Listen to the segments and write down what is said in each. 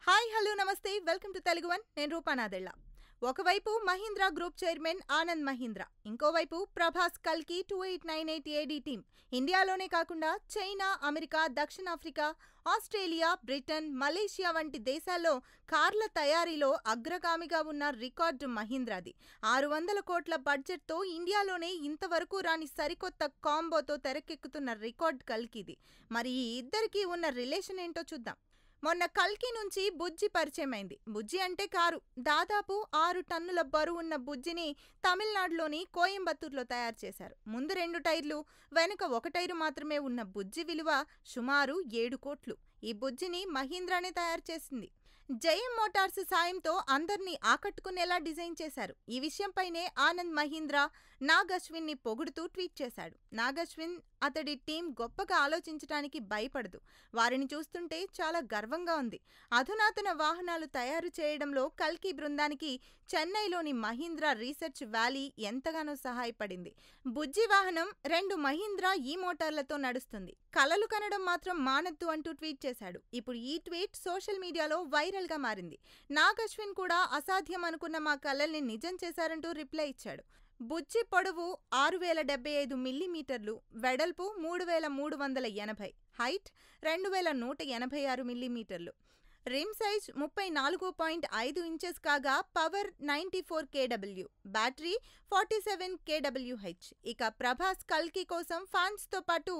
Hi hello నమస్తే welcome to Telugu one నేను రూపానాదెళ్ళ. ఒకవైపు మహీంద్రా గ్రూప్ చైర్మన్ ఆనంద్ మహీంద్రా, ఇంకోవైపు ప్రభాస్ కల్కి 2898 ఏడీ టీం ఇండియాలోనే కాకుండా చైనా, అమెరికా, దక్షిణాఫ్రికా, ఆస్ట్రేలియా, బ్రిటన్, మలేషియా వంటి దేశాల్లో కార్ల తయారీలో అగ్రగామిగా ఉన్న రికార్డు మహీంద్రాది. 600 కోట్ల బడ్జెట్తో ఇండియాలోనే ఇంతవరకు రాని సరికొత్త కాంబోతో తెరకెక్కుతున్న రికార్డ్ కల్కిది. మరి ఈ ఇద్దరికీ ఉన్న రిలేషన్ ఏంటో చూద్దాం. మొన్న కల్కి నుంచి బుజ్జి పరిచయమైంది. బుజ్జి అంటే కారు. దాదాపు 6 టన్నుల బరువున్న బుజ్జిని తమిళనాడులోని కోయంబత్తూర్లో తయారు చేశారు. ముందు 2 టైర్లు, వెనుక 1 టైరు మాత్రమే ఉన్న బుజ్జి విలువ సుమారు 7 కోట్లు. ఈ బుజ్జిని మహీంద్రానే తయారు చేసింది. జయం మోటార్స్ సాయంతో అందర్నీ ఆకట్టుకునేలా డిజైన్ చేశారు. ఈ విషయంపైనే ఆనంద్ మహీంద్రా నాగ్ అశ్విన్ ని పొగుడుతూ ట్వీట్ చేశాడు. నాగ్ అశ్విన్ అతడి టీం గొప్పగా ఆలోచించటానికి భయపడదు. వారిని చూస్తుంటే చాలా గర్వంగా ఉంది. అధునాతన వాహనాలు తయారు చేయడంలో కల్కి బృందానికి చెన్నైలోని మహీంద్రా రీసెర్చ్ వ్యాలీ ఎంతగానో సహాయపడింది. బుజ్జి వాహనం 2 మహీంద్రా ఈ మోటార్లతో నడుస్తుంది. కలలు కనడం మాత్రం మానద్దు అంటూ ట్వీట్ చేశాడు. ఇప్పుడు ఈ ట్వీట్ సోషల్ మీడియాలో వైరల్ గా మారింది. నాగ్ అశ్విన్ కూడా అసాధ్యం అనుకున్న మా కలల్ని నిజం చేశారంటూ రిప్లై ఇచ్చాడు. బుజ్జి పొడవు 6075 మిల్లీమీటర్లు, వెడల్పు 3380, హైట్ 2186 మిల్లీమీటర్లు, రిమ్ సైజ్ 34.5 ఇంచెస్ కాగా పవర్ 94 kW, బ్యాటరీ 47 kWh. ఇక ప్రభాస్ కల్కి కోసం ఫ్యాన్స్ తో పాటు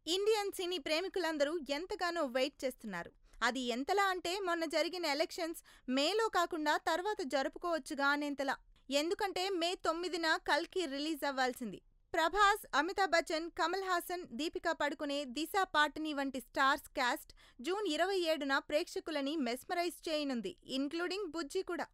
ఇండియన్ సినీ ప్రేమికులందరూ ఎంతగానో వెయిట్ చేస్తున్నారు. అది ఎంతలా అంటే మొన్న జరిగిన ఎలక్షన్స్ మేలో కాకుండా తర్వాత జరుపుకోవచ్చుగా అనేంతలా. ఎందుకంటే మే 9న కల్కి రిలీజ్ అవ్వాల్సింది. ప్రభాస్, అమితాబ్ బచ్చన్, కమల్ హాసన్, దీపికా పడుకునే, దిశా పాటనీ వంటి స్టార్స్ క్యాస్ట్ జూన్ 27న ప్రేక్షకులని మెస్మరైజ్ చేయనుంది, ఇన్క్లూడింగ్ బుజ్జి కూడా.